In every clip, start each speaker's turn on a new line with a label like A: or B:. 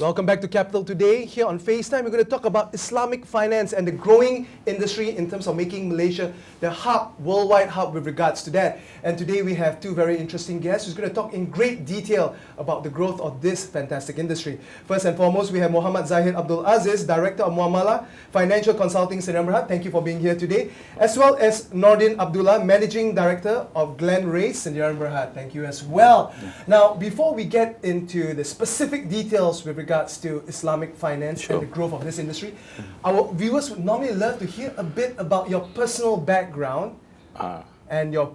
A: Welcome back to Capital Today. Here on FaceTime, we're going to talk about Islamic finance and the growing industry in terms of making Malaysia the hub, worldwide hub with regards to that. And today we have two very interesting guests who's going to talk in great detail about the growth of this fantastic industry. First and foremost, we have Muhammad Zahid Abdul Aziz, Director of Muamalah Financial Consulting Sdn Bhd. Thank you for being here today. As well as Nordin Abdullah, Managing Director of Glen Race Sdn Bhd. Thank you as well. Now, before we get into the specific details with regards to Islamic finance and the growth of this industry, our viewers would normally love to hear a bit about your personal background and your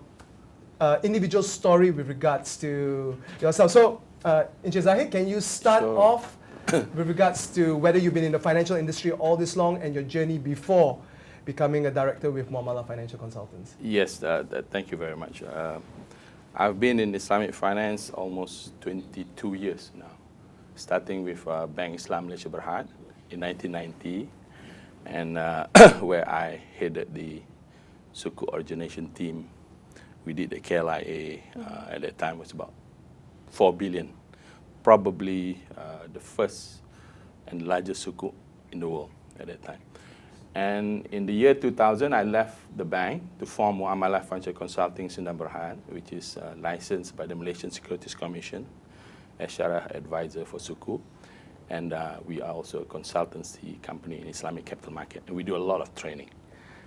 A: individual story with regards to yourself. So, Encik Zahid, can you start off with regards to whether you've been in the financial industry all this long and your journey before becoming a director with Muamalah Financial Consultants?
B: Yes, thank you very much. I've been in Islamic finance almost 22 years now, starting with Bank Islam Malaysia Berhad in 1990, and where I headed the Sukuk origination team. We did the KLIA, at that time was about 4 billion, probably the first and largest Sukuk in the world at that time. And in the year 2000, I left the bank to form Muamalah Financial Consulting Sdn Bhd, which is licensed by the Malaysian Securities Commission as Syariah advisor for Sukuk. And we are also a consultancy company in Islamic capital market. And we do a lot of training.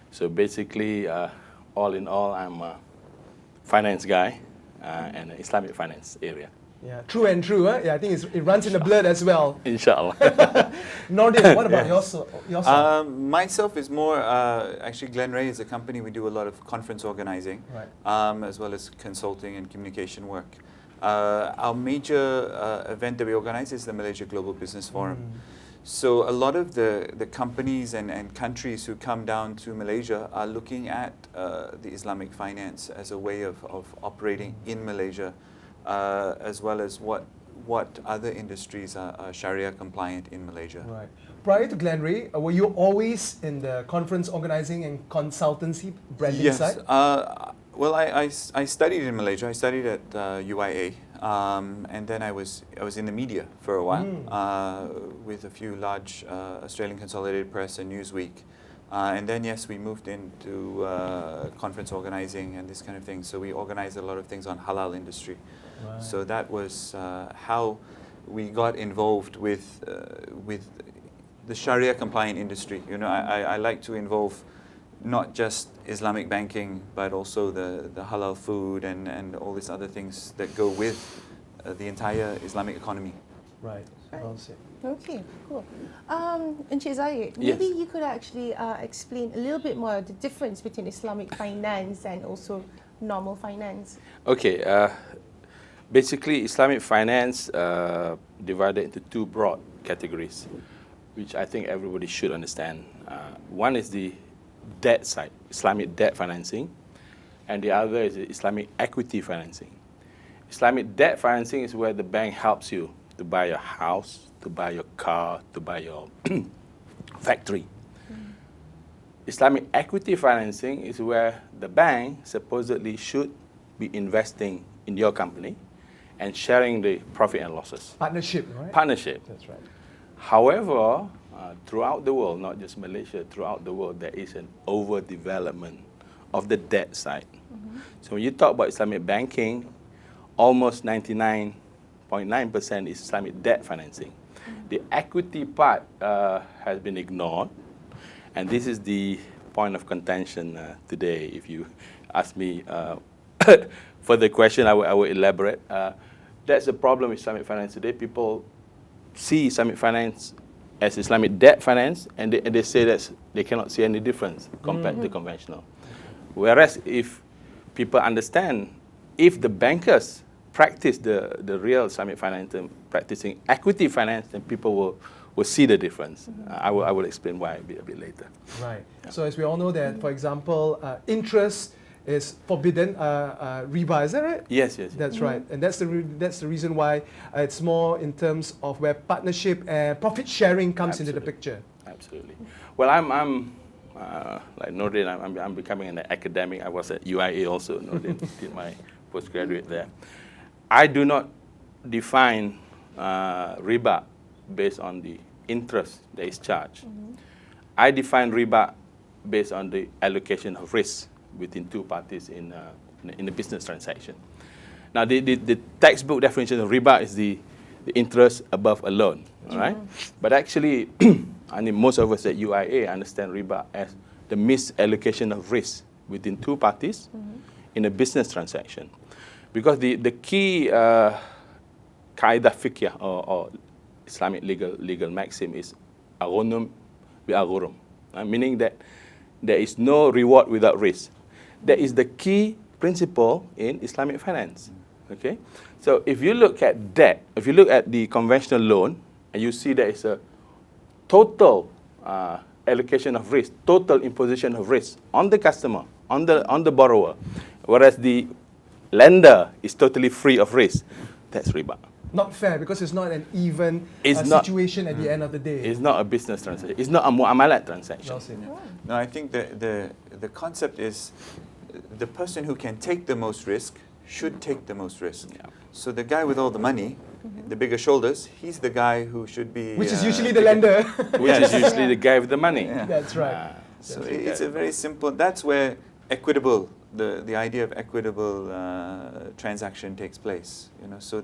B: So basically, all in all, I'm a finance guy and Islamic finance area.
A: Yeah, true and true. Huh? Yeah, I think it runs in the blood as well.
B: Inshallah.
A: Nordin, what about yourself?
C: Myself is more, actually Glen Ray is a company, we do a lot of conference organizing, as well as consulting and communication work. Our major event that we organize is the Malaysia Global Business Forum. So a lot of the companies and countries who come down to Malaysia are looking at the Islamic finance as a way of operating in Malaysia, as well as what other industries are Sharia compliant in Malaysia.
A: Right. Prior to Glen Ray, were you always in the conference organizing and consultancy branding side?
C: Yes. Well, I studied in Malaysia. I studied at UIA, and then I was in the media for a while with a few large Australian Consolidated Press and Newsweek. And then, yes, we moved into conference organizing and this kind of thing. So we organized a lot of things on halal industry. Right. So that was how we got involved with the Sharia compliant industry. You know, I like to involve not just Islamic banking, but also the halal food and all these other things that go with the entire Islamic economy.
A: Right. Well said.
D: Okay, cool. Encik Zahid, maybe you could actually explain a little bit more the difference between Islamic finance and also normal finance.
B: Okay. Basically, Islamic finance divided into two broad categories, which I think everybody should understand. One is the debt side, Islamic debt financing, and the other is the Islamic equity financing. Islamic debt financing is where the bank helps you to buy your house, to buy your car, to buy your factory. Islamic equity financing is where the bank supposedly should be investing in your company and sharing the profit and losses.
A: Partnership, right?
B: Partnership.
A: That's right.
B: However, throughout the world, not just Malaysia, throughout the world, there is an overdevelopment of the debt side. So when you talk about Islamic banking, almost 99.9% is Islamic debt financing. The equity part has been ignored, and this is the point of contention today. If you ask me for the question, I will elaborate. That's the problem with Islamic finance today. People see Islamic finance as Islamic debt finance, and they say that they cannot see any difference compared to conventional. Whereas if people understand, if the bankers practice the real Islamic finance and practicing equity finance, then people will see the difference. I will explain why a bit later.
A: Right. Yeah. So as we all know that, for example, interest is forbidden, riba, is that right?
B: Yes.
A: That's right, and that's the reason why it's more in terms of where partnership and profit sharing comes into the picture.
B: Absolutely. Well, I'm like Nordin, I'm becoming an academic. I was at UIA also. Nordin did my postgraduate there. I do not define riba based on the interest that is charged. I define riba based on the allocation of risk between two parties in a business transaction. Now, the textbook definition of riba is the interest above a loan, all right? But actually, I mean, most of us at UIA understand riba as the misallocation of risk within two parties in a business transaction. Because the key kaidah fiqh or Islamic legal maxim is aghnum bi aghurum, meaning that there is no reward without risk. That is the key principle in Islamic finance. Okay, so if you look at debt, if you look at the conventional loan, and you see there is a total allocation of risk, total imposition of risk on the customer, on the borrower, whereas the lender is totally free of risk, that's riba.
A: Not fair, because it's not an even situation at the end of the day.
B: It's not a business transaction. It's not a mu'amalat transaction.
C: No, I think the concept is the person who can take the most risk should take the most risk. Yeah. So the guy with all the money, the bigger shoulders, he's the guy who should be...
A: Which is usually the lender.
B: Which is usually the guy with the money.
C: Yeah.
A: That's right.
C: So it's a very simple... That's where equitable, the idea of equitable transaction takes place. You know, so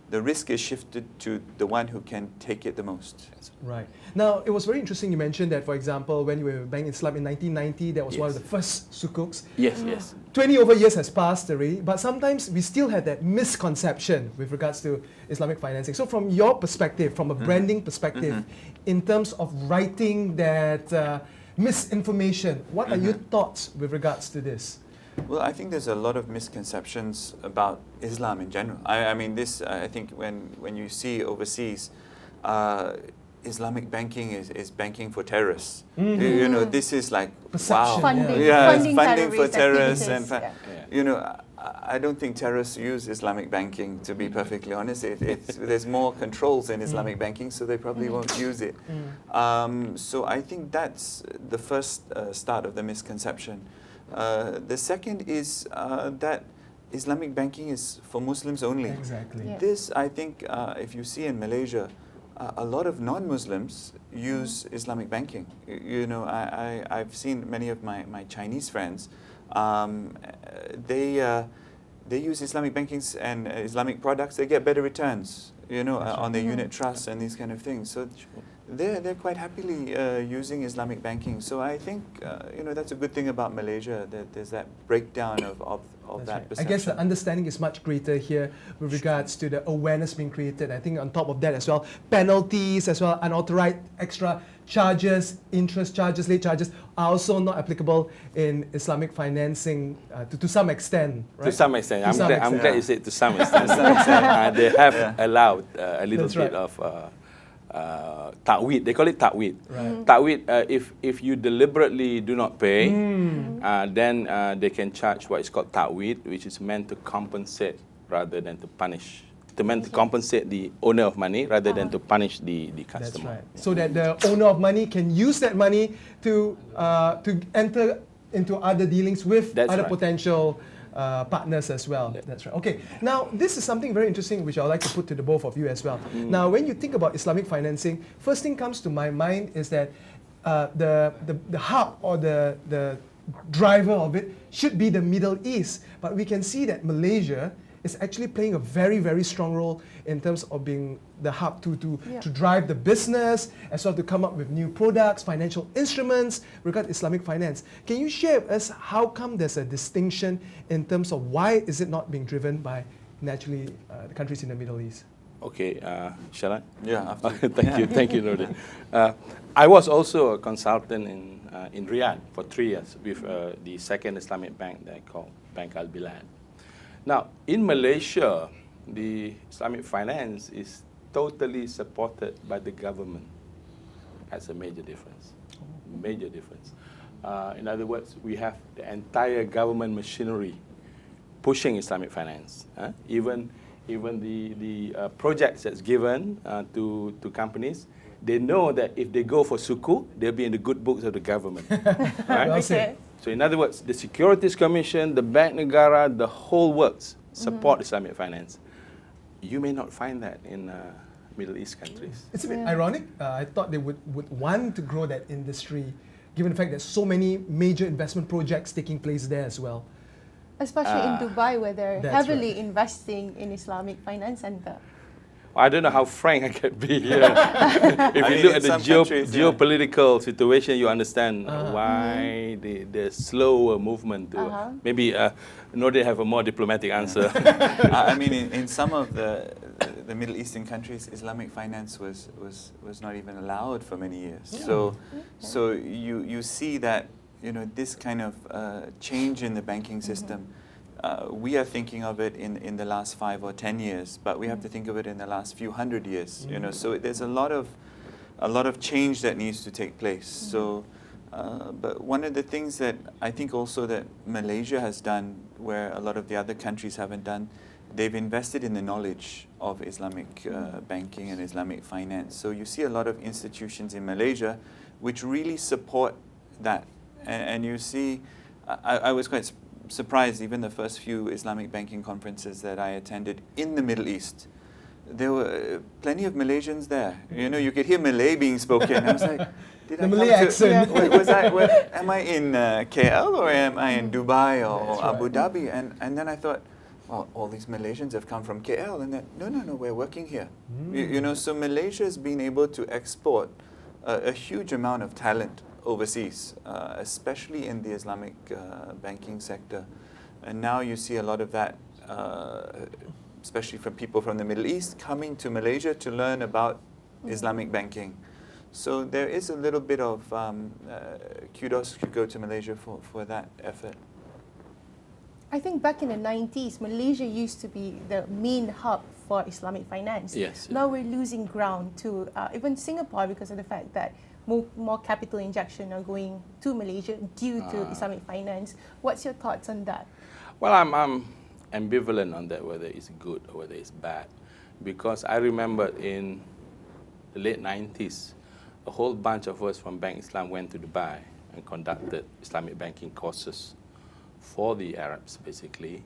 C: the risk is shifted to the one who can take it the most.
A: Right. Now, it was very interesting you mentioned that, for example, when you were Bank Islam in 1990, that was one of the first sukuks.
B: Yes, yes.
A: 20 over years has passed already, but sometimes we still had that misconception with regards to Islamic financing. So from your perspective, from a branding perspective, in terms of writing that misinformation, what are your thoughts with regards to this?
C: Well, I think there's a lot of misconceptions about Islam in general. I mean, this, I think when you see overseas, Islamic banking is banking for terrorists. You know, this is like,
A: perception.
C: wow. Funding for terrorists. And you know, I don't think terrorists use Islamic banking, to be perfectly honest. There's more controls in Islamic banking, so they probably won't use it. So I think that's the first start of the misconception. The second is that Islamic banking is for Muslims only.
A: Exactly.
D: Yeah.
C: This, I think, if you see in Malaysia, a lot of non-Muslims use Islamic banking. You know, I've seen many of my Chinese friends. They use Islamic bankings and Islamic products. They get better returns, you know, on their unit trusts and these kind of things. So they're quite happily using Islamic banking. So I think you know, that's a good thing about Malaysia, that there's that breakdown of that perception.
A: I guess the understanding is much greater here with regards to the awareness being created. I think on top of that as well, penalties as well, unauthorized extra charges, interest charges, late charges are also not applicable in Islamic financing to some extent, right?
B: To some extent. I'm glad you said to some extent. They have allowed a little bit of ta'weed. They call it ta'weed.
A: Right.
B: Ta'weed, if you deliberately do not pay, then they can charge what is called ta'weed, which is meant to compensate rather than to punish. To meant to compensate the owner of money rather than to punish the customer.
A: That's right. So that the owner of money can use that money to enter into other dealings with other potential partners as well. That's right. Okay. Now, this is something very interesting which I would like to put to the both of you as well. Now, when you think about Islamic financing, first thing comes to my mind is that the hub or the driver of it should be the Middle East. But we can see that Malaysia is actually playing a very, very strong role in terms of being the hub to drive the business, as well to come up with new products, financial instruments regarding Islamic finance. Can you share with us how come there's a distinction in terms of why is it not being driven by naturally the countries in the Middle East?
B: Okay, shall I?
C: Yeah,
B: Thank you, Nordin. I was also a consultant in Riyadh for 3 years with the second Islamic bank that I call Bank Al Bilad. Now, in Malaysia, the Islamic finance is totally supported by the government. That's a major difference. Major difference. In other words, we have the entire government machinery pushing Islamic finance. Even the projects that's given to companies, they know that if they go for suku, they'll be in the good books of the government. Right?
D: Okay.
B: So in other words, the Securities Commission, the Bank Negara, the whole works support Islamic finance. You may not find that in Middle East countries.
A: It's a bit
D: Yeah.
A: ironic. I thought they would want to grow that industry, given the fact that so many major investment projects taking place there as well.
D: Especially in Dubai, where they're
A: That's
D: heavily
A: right.
D: investing in Islamic Finance Center.
B: I don't know how frank I can be here. If
C: I
B: you
C: mean,
B: look
C: in
B: at the
C: some countries, yeah.
B: geopolitical situation, you understand why the slower movement to maybe Nordin have a more diplomatic answer.
C: I mean, in some of the Middle Eastern countries, Islamic finance was not even allowed for many years. So you see that, you know, this kind of change in the banking system. We are thinking of it in the last 5 or 10 years, but we have to think of it in the last few hundred years. You know, so there's a lot of change that needs to take place. So, but one of the things that I think also that Malaysia has done, where a lot of the other countries haven't done, they've invested in the knowledge of Islamic banking and Islamic finance. So you see a lot of institutions in Malaysia which really support that, and you see, I was quite surprised, even the first few Islamic banking conferences that I attended in the Middle East, there were plenty of Malaysians there. You know, you could hear Malay being spoken. I was like, did
A: The
C: I
A: Malay
C: come to,
A: accent.
C: am I in KL or am I in Dubai or
A: That's
C: Abu Dhabi? And then I thought, well, all these Malaysians have come from KL. And then, no, we're working here. You know, so Malaysia has been able to export a huge amount of talent overseas, especially in the Islamic banking sector. And now you see a lot of that, especially from people from the Middle East, coming to Malaysia to learn about Islamic banking. So there is a little bit of kudos to go to Malaysia for that effort.
D: I think back in the 90s, Malaysia used to be the main hub for Islamic finance.
B: Yes.
D: Now we're losing ground to even Singapore because of the fact that more capital injection are going to Malaysia due to Islamic finance. What's your thoughts on that?
B: Well, I'm ambivalent on that, whether it's good or whether it's bad, because I remember in the late 90s, a whole bunch of us from Bank Islam went to Dubai and conducted Islamic banking courses for the Arabs, basically.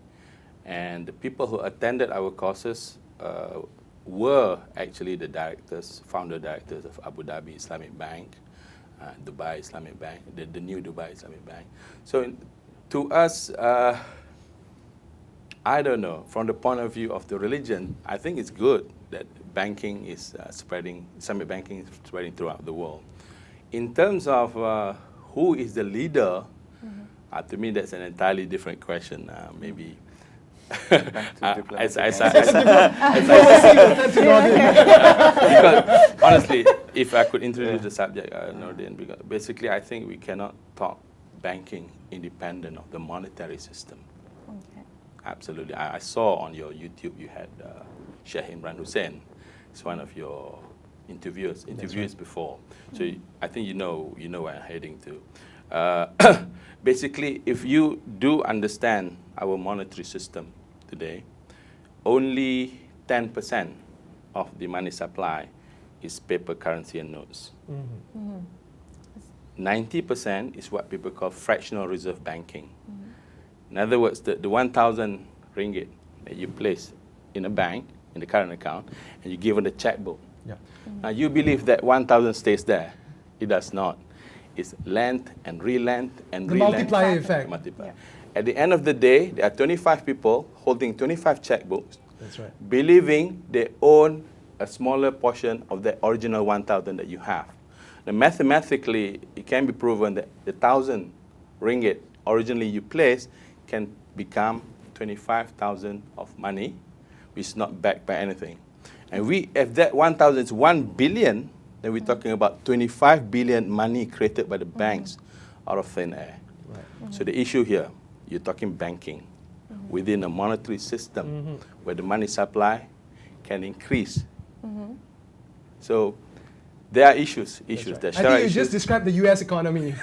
B: And the people who attended our courses were actually the directors, founder directors of Abu Dhabi Islamic Bank, Dubai Islamic Bank, the new Dubai Islamic Bank. So to us, I don't know, from the point of view of the religion, I think it's good that banking is spreading, Islamic banking is spreading throughout the world. In terms of who is the leader, to me that's an entirely different question. Maybe because honestly, if I could introduce the subject, Nordin, because basically I think we cannot talk banking independent of the monetary system.
D: Okay.
B: Absolutely. I saw on your YouTube you had Sheikh Imran Hussein. It's one of your interviewers before. So I think you know where I'm heading to. Basically, if you do understand our monetary system today, only 10% of the money supply is paper currency and notes. 90% is what people call fractional reserve banking. In other words, the 1,000 ringgit that you place in a bank, in the current account, and you give it a checkbook. Now you believe that 1,000 stays there. It does not. It's lent and relent and
A: The
B: relent.
A: multiplier effect.
B: Multiply. At the end of the day, there are 25 people holding 25 checkbooks,
A: That's right.
B: believing they own a smaller portion of the original 1,000 that you have. Now, mathematically, it can be proven that the 1,000 ringgit originally you placed can become 25,000 of money, which is not backed by anything. And if that 1,000 is 1 billion, then we're talking about 25 billion money created by the banks out of thin air.
A: Right.
B: So the issue here, you're talking banking within a monetary system where the money supply can increase. So there are issues.
A: Right.
B: There
A: I think you just described the US economy.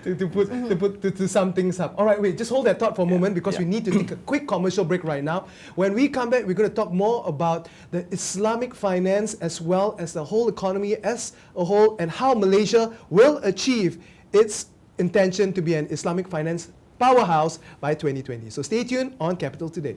A: to sum things up. All right, wait, just hold that thought for a moment because we need to take a quick commercial break right now. When we come back, we're going to talk more about the Islamic finance as well as the whole economy as a whole and how Malaysia will achieve its intention to be an Islamic finance powerhouse by 2020. So stay tuned on Capital Today.